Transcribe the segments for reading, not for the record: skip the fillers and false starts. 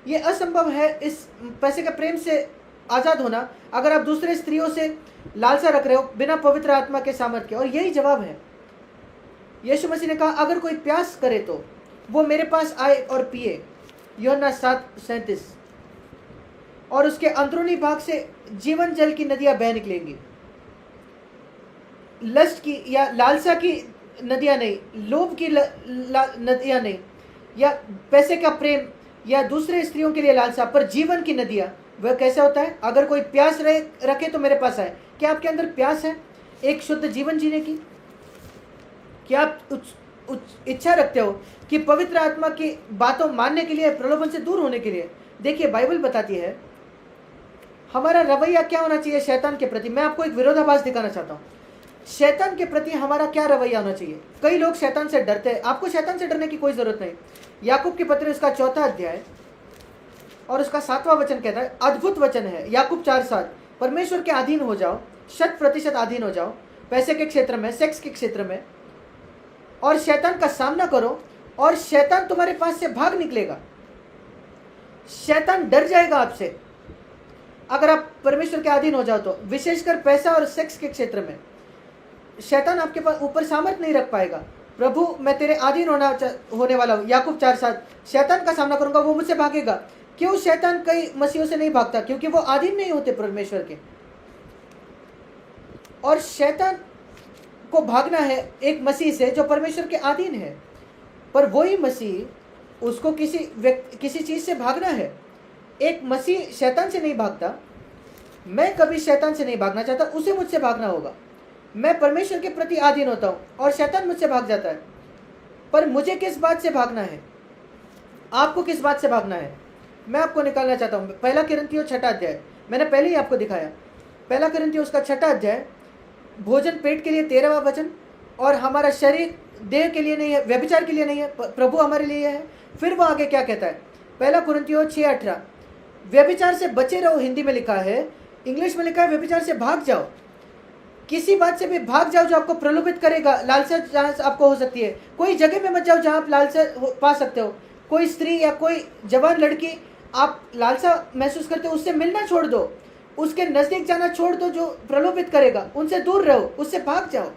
ये असंभव है इस पैसे का प्रेम से आज़ाद होना अगर आप दूसरे स्त्रियों से लालसा रख रहे हो बिना पवित्र आत्मा के सामर्थ के। और यही जवाब है। यीशु मसीह ने कहा अगर कोई प्यास करे तो वो मेरे पास आए और पिए, यूहन्ना 7:37। और उसके अंदरूनी भाग से जीवन जल की नदियां बह निकलेंगी। लस्ट की या लालसा की नदियां नहीं, लोभ की नदियां नहीं, या पैसे का प्रेम या दूसरे स्त्रियों के लिए लालसा, पर जीवन की नदियां। वह कैसे होता है? अगर कोई प्यास रखे तो मेरे पास आए। क्या आपके अंदर प्यास है एक शुद्ध जीवन जीने की? क्या आप इच्छा रखते हो कि पवित्र आत्मा की बातों मानने के लिए, प्रलोभन से दूर होने के लिए? देखिए बाइबल बताती है हमारा रवैया क्या होना चाहिए शैतान के प्रति। मैं आपको एक विरोधाभास दिखाना चाहता हूँ। शैतान के प्रति हमारा क्या रवैया होना चाहिए? कई लोग शैतान से डरते हैं। आपको शैतान से डरने की कोई जरूरत नहीं। याकूब के पत्र उसका 4 अध्याय और उसका 7वां वचन कहता है, अद्भुत वचन है, याकूब 4:7, परमेश्वर के अधीन हो जाओ, 100% अधीन हो जाओ, पैसे के क्षेत्र में, सेक्स के क्षेत्र में, और शैतान का सामना करो और शैतान तुम्हारे पास से भाग निकलेगा। शैतान डर जाएगा आपसे अगर आप परमेश्वर के अधीन हो जाओ तो। विशेषकर पैसा और सेक्स के क्षेत्र में शैतान आपके पास ऊपर सामर्थ नहीं रख पाएगा। प्रभु मैं तेरे अधीन होने वाला हूँ, याकूब 4:7, शैतान का सामना करूंगा, वो मुझसे भागेगा। क्यों शैतान कई मसीहों से नहीं भागता? क्योंकि वो अधीन नहीं होते परमेश्वर के। और शैतान को भागना है एक मसीह से जो परमेश्वर के अधीन है, पर वही मसीह उसको किसी चीज से भागना है। एक मसीह शैतान से नहीं भागता। मैं कभी शैतान से नहीं भागना चाहता, उसे मुझसे भागना होगा। मैं परमेश्वर के प्रति अधीन होता हूं और शैतान मुझसे भाग जाता है। पर मुझे किस बात से भागना है? आपको किस बात से भागना है? मैं आपको निकालना चाहता हूं। 1 कुरिन्थियों 6 अध्याय मैंने पहले ही आपको दिखाया। 1 कुरिन्थियों उसका 6 अध्याय, भोजन पेट के लिए 13वां वचन, और हमारा शरीर देह के लिए नहीं है, व्यभिचार के लिए नहीं है, प्रभु हमारे लिए है। फिर वो आगे क्या कहता है? 1 कुरिन्थियों 6:18, व्यभिचार से बचे रहो, हिंदी में लिखा है, इंग्लिश में लिखा है व्यभिचार से भाग जाओ। किसी बात से भी भाग जाओ जो आपको प्रलोभित करेगा, लालसा जहां आपको हो सकती है। कोई जगह में मत जाओ जहां आप लालसा पा सकते हो। कोई स्त्री या कोई जवान लड़की आप लालसा महसूस करते हो, उससे मिलना छोड़ दो, उसके नजदीक जाना छोड़ दो जो प्रलोभित करेगा। उनसे दूर रहो, उससे भाग जाओ।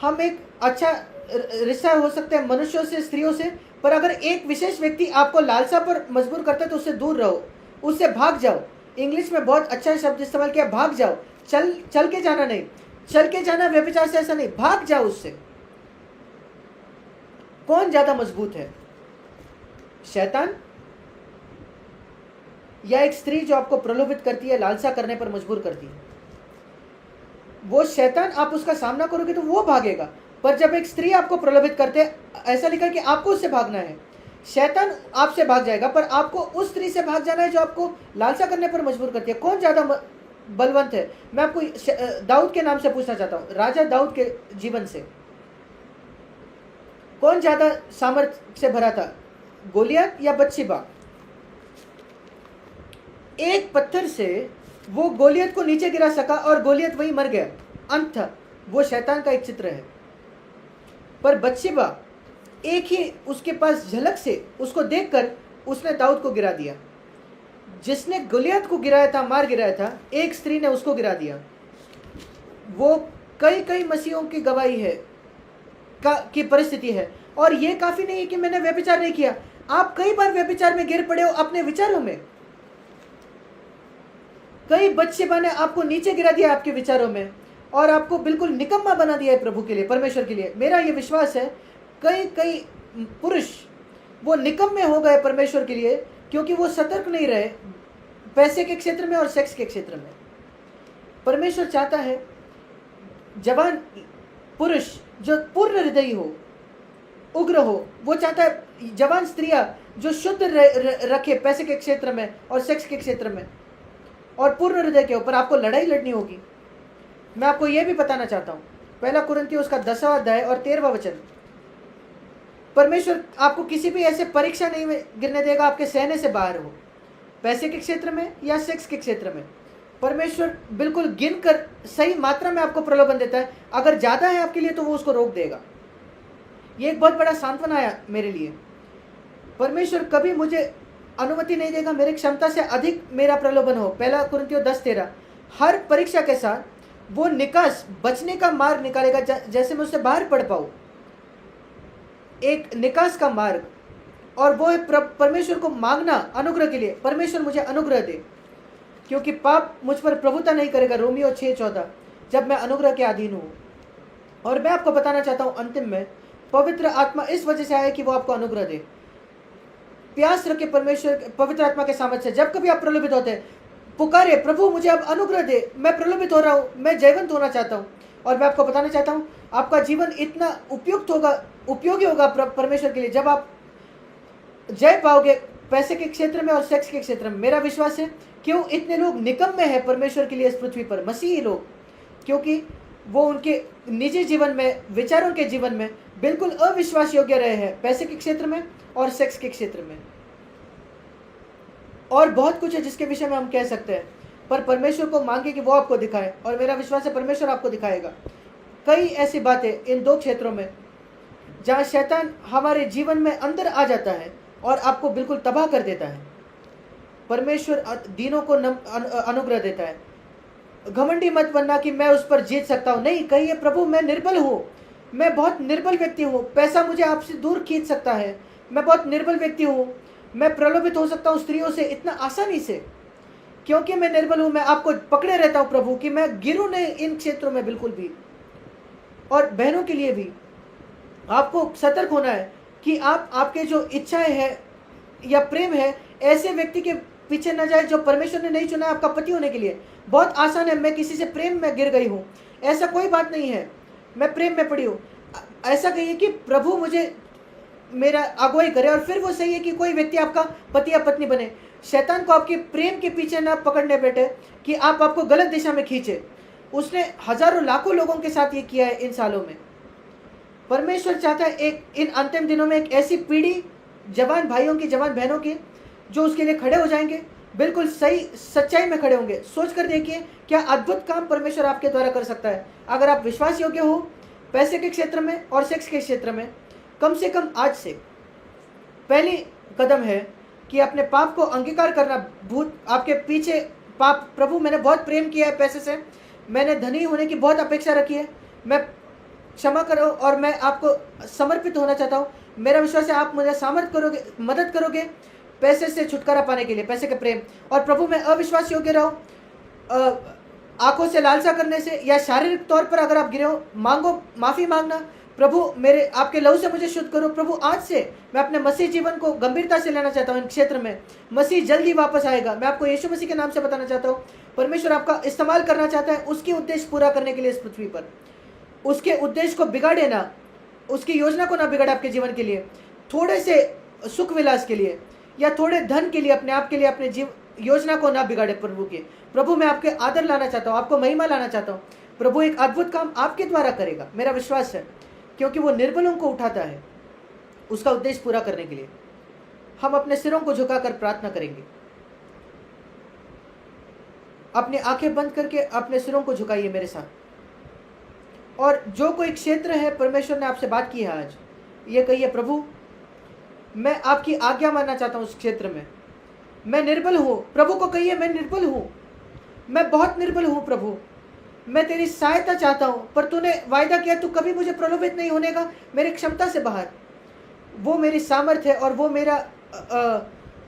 हम एक अच्छा रिश्ता हो सकता है मनुष्यों से, स्त्रियों से, पर अगर एक विशेष व्यक्ति आपको लालसा पर मजबूर करता है तो उससे दूर रहो, उससे भाग जाओ। इंग्लिश में बहुत अच्छा शब्द इस्तेमाल किया, भाग जाओ। चल के जाना नहीं, चल के जाना व्यभिचार से ऐसा नहीं, भाग जाओ उससे। कौन ज्यादा मजबूत है, शैतान या एक स्त्री जो आपको प्रलोभित करती है, लालसा करने पर मजबूर करती है? वो शैतान, आप उसका सामना करोगे तो वो भागेगा। पर जब एक स्त्री आपको प्रलोभित करते हैं, ऐसा लिखा कि आपको उससे भागना है। शैतान आपसे भाग जाएगा, पर आपको उस स्त्री से भाग जाना है जो आपको लालसा करने पर मजबूर करती है। कौन ज्यादा बलवंत है? मैं आपको दाऊद के नाम से पूछना चाहता हूं, राजा दाऊद के जीवन से कौन ज्यादा सामर्थ्य से भरा था, गोलियत या बत्शेबा? एक पत्थर से वो गोलियत को नीचे गिरा सका और गोलियत वहीं मर गया, अंत था। वो शैतान का एक चित्र है। पर बत्शेबा एक ही उसके पास झलक से, उसको देखकर उसने दाऊद को गिरा दिया। जिसने गोलियत को गिराया था, मार गिराया था, एक स्त्री ने उसको गिरा दिया। वो कई मसीहों की गवाही है की परिस्थिति है। और ये काफी नहीं है कि मैंने व्यभिचार नहीं किया। आप कई बार व्यभिचार में गिर पड़े हो अपने विचारों में। कई बत्शेबा ने आपको नीचे गिरा दिया आपके विचारों में और आपको बिल्कुल निकम्मा बना दिया है प्रभु के लिए, परमेश्वर के लिए। मेरा ये विश्वास है कई पुरुष वो निकम्मे हो गए परमेश्वर के लिए क्योंकि वो सतर्क नहीं रहे पैसे के क्षेत्र में और सेक्स के क्षेत्र में। परमेश्वर चाहता है जवान पुरुष जो पूर्ण हृदयी हो, उग्र हो। वो चाहता है जवान स्त्रियां जो शुद्ध रखे पैसे के क्षेत्र में और सेक्स के क्षेत्र में और पूर्ण हृदय के ऊपर। आपको लड़ाई लड़नी होगी। मैं आपको यह भी बताना चाहता हूं, 1 कुरिन्थियों उसका 10वां अध्याय और 13वां वचन, परमेश्वर आपको किसी भी ऐसे परीक्षा नहीं गिरने देगा आपके सहने से बाहर हो, पैसे के क्षेत्र में या सेक्स के क्षेत्र में। परमेश्वर बिल्कुल गिन कर सही मात्रा में आपको प्रलोभन देता है। अगर ज्यादा है आपके लिए तो वो उसको रोक देगा। ये एक बहुत बड़ा सांत्वना आया मेरे लिए। परमेश्वर कभी मुझे अनुमति नहीं देगा मेरी क्षमता से अधिक मेरा प्रलोभन हो। 1 कुरिन्थियों 10:13। हर परीक्षा के साथ वो निकास, बचने का मार्ग निकालेगा, जैसे मैं उससे बाहर पड़ पाऊँ, एक निकास का मार्ग। और वो है परमेश्वर को मांगना अनुग्रह के लिए, परमेश्वर मुझे अनुग्रह दे, क्योंकि पाप मुझ पर प्रभुता नहीं करेगा। रोमियो 6:14, जब मैं अनुग्रह के अधीन हूँ। और मैं आपको बताना चाहता हूँ अंतिम में, पवित्र आत्मा इस वजह से आया कि वो आपको अनुग्रह दे। प्यास रखे परमेश्वर पवित्र आत्मा के सामर्थ्य से। जब कभी आप प्रलोभित होते हैं, पुकारे, प्रभु मुझे अब अनुग्रह दे, मैं प्रलोभित हो रहा हूँ, मैं जयवंत होना चाहता हूँ। और मैं आपको बताना चाहता हूँ, आपका जीवन इतना उपयुक्त होगा, उपयोगी होगा परमेश्वर के लिए, जब आप जय पाओगे पैसे के क्षेत्र में और सेक्स के क्षेत्र में। मेरा विश्वास है, क्यों इतने लोग निकम्मे हैं परमेश्वर के लिए इस पृथ्वी पर, मसीही लोग, क्योंकि वो उनके निजी जीवन में, विचारों के जीवन में बिल्कुल अविश्वास योग्य रहे हैं, पैसे के क्षेत्र में और सेक्स के क्षेत्र में। और बहुत कुछ है जिसके विषय में हम कह सकते हैं, पर परमेश्वर को मांगे कि वो आपको दिखाए, और मेरा विश्वास है परमेश्वर आपको दिखाएगा। कई ऐसी बातें इन 2 क्षेत्रों में जहाँ शैतान हमारे जीवन में अंदर आ जाता है और आपको बिल्कुल तबाह कर देता है। परमेश्वर दीनों को अनुग्रह देता है। घमंडी मत बनना कि मैं उस पर जीत सकता हूँ, नहीं, कहिए प्रभु मैं निर्बल हूँ, मैं बहुत निर्बल व्यक्ति हूँ, पैसा मुझे आपसे दूर खींच सकता है, मैं बहुत निर्बल व्यक्ति हूँ, मैं प्रलोभित हो सकता हूँ स्त्रियों से इतना आसानी से, क्योंकि मैं निर्बल हूँ। मैं आपको पकड़े रहता हूँ प्रभु कि मैं गिरूँ नहीं इन क्षेत्रों में बिल्कुल भी। और बहनों के लिए भी आपको सतर्क होना है कि आप, आपके जो इच्छाएं हैं या प्रेम है, ऐसे व्यक्ति के पीछे न जाए जो परमेश्वर ने नहीं चुना आपका पति होने के लिए। बहुत आसान है, मैं किसी से प्रेम में गिर गई हूँ, ऐसा कोई बात नहीं है, मैं प्रेम में पड़ी हूँ। ऐसा कहिए कि प्रभु मुझे मेरा अगुवाई करे, और फिर वो सही है कि कोई व्यक्ति आपका पति या पत्नी बने। शैतान को आपके प्रेम के पीछे ना पकड़ने बैठे कि आपको गलत दिशा में खींचे। उसने हजारों लाखों लोगों के साथ ये किया है इन सालों में। परमेश्वर चाहता है एक इन अंतिम दिनों में एक ऐसी पीढ़ी, जवान भाइयों की, जवान बहनों की, जो उसके लिए खड़े हो जाएंगे, बिल्कुल सही सच्चाई में खड़े होंगे। सोच कर देखिए क्या अद्भुत काम परमेश्वर आपके द्वारा कर सकता है, अगर आप विश्वास योग्य हो पैसे के क्षेत्र में और सेक्स के क्षेत्र में। कम से कम आज से पहली कदम है कि अपने पाप को अंगीकार करना। भूत आपके पीछे पाप, प्रभु मैंने बहुत प्रेम किया है पैसे से, मैंने धनी होने की बहुत अपेक्षा रखी है, मैं क्षमा करो और मैं आपको समर्पित होना चाहता हूँ। मेरा विश्वास है आप मुझे सामर्थ करोगे, मदद करोगे पैसे से छुटकारा पाने के लिए, पैसे के प्रेम। और प्रभु मैं अविश्वास योग्य रहूं, आंखों से लालसा करने से या शारीरिक तौर पर अगर आप गिरे हो, मांगो, माफ़ी मांगना, प्रभु मेरे आपके लहू से मुझे शुद्ध करो। प्रभु आज से मैं अपने मसीह जीवन को गंभीरता से लेना चाहता हूँ इन क्षेत्र में। मसीह जल्दी वापस आएगा, मैं आपको यीशु मसीह के नाम से बताना चाहता हूँ। परमेश्वर आपका इस्तेमाल करना चाहता है उसकी उद्देश्य पूरा करने के लिए इस पृथ्वी पर। उसके उद्देश्य को बिगाड़े ना, उसकी योजना को ना बिगाड़े आपके जीवन के लिए, थोड़े से सुख विलास के लिए या थोड़े धन के लिए, अपने आप के लिए, अपने योजना को ना बिगाड़े प्रभु के। प्रभु मैं आपके आदर लाना चाहता हूँ, आपको महिमा लाना चाहता हूँ। प्रभु एक अद्भुत काम आपके द्वारा करेगा, मेरा विश्वास है, क्योंकि वो निर्बलों को उठाता है उसका उद्देश्य पूरा करने के लिए। हम अपने सिरों को झुकाकर प्रार्थना करेंगे। अपनी आंखें बंद करके अपने सिरों को झुकाइए मेरे साथ। और जो कोई क्षेत्र है परमेश्वर ने आपसे बात की है आज, ये कहिए प्रभु मैं आपकी आज्ञा मानना चाहता हूँ उस क्षेत्र में। मैं निर्बल हूँ, प्रभु को कहिए मैं निर्बल हूँ, मैं बहुत निर्बल हूँ प्रभु, मैं तेरी सहायता चाहता हूँ, पर तूने वायदा किया तू कभी मुझे प्रलोभित नहीं होने का, मेरी क्षमता से बाहर। वो मेरी सामर्थ्य है और वो मेरा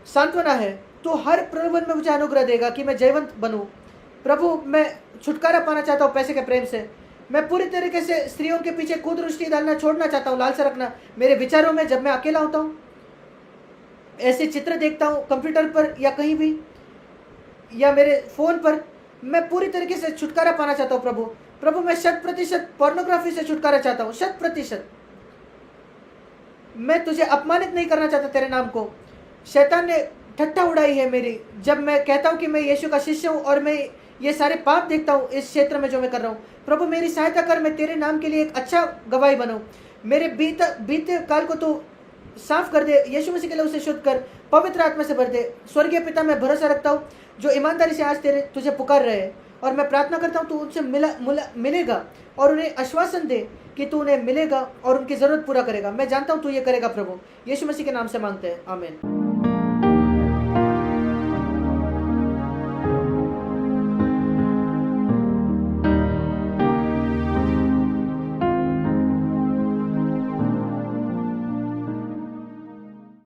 सांत्वना है। तो हर प्रलोभन में मुझे अनुग्रह देगा कि मैं जयवंत बनूँ। प्रभु मैं छुटकारा पाना चाहता हूँ पैसे के प्रेम से। मैं पूरी तरीके से स्त्रियों के पीछे कूद रुष्टि डालना छोड़ना चाहता हूँ, लालसा रखना मेरे विचारों में। जब मैं अकेला होता हूँ, ऐसे चित्र देखता हूँ कंप्यूटर पर या कहीं भी या मेरे फ़ोन पर, मैं पूरी तरीके से छुटकारा पाना चाहता हूँ प्रभु। प्रभु मैं 100% पोर्नोग्राफी से छुटकारा चाहता हूँ, 100%। मैं तुझे अपमानित नहीं करना चाहता तेरे नाम को। शैतान ने ठट्ठा उड़ाई है मेरी, जब मैं कहता हूँ कि मैं यीशु का शिष्य हूँ और मैं ये सारे पाप देखता हूँ इस क्षेत्र में जो मैं कर रहा हूँ। प्रभु मेरी सहायता कर, मैं तेरे नाम के लिए एक अच्छा गवाही बनूँ। मेरे बीते काल को तू साफ कर दे, यीशु मसीह के लिए उसे शुद्ध कर, पवित्र आत्मा से भर दे। स्वर्गीय पिता मैं भरोसा रखता हूँ जो ईमानदारी से आज तुझे पुकार रहे हैं और मैं प्रार्थना करता हूँ तू उनसे मिलेगा और उन्हें आश्वासन दे कि तू उन्हें मिलेगा और उनकी ज़रूरत पूरा करेगा। मैं जानता हूँ तू ये करेगा प्रभु। यीशु मसीह के नाम से मांगते हैं, आमीन।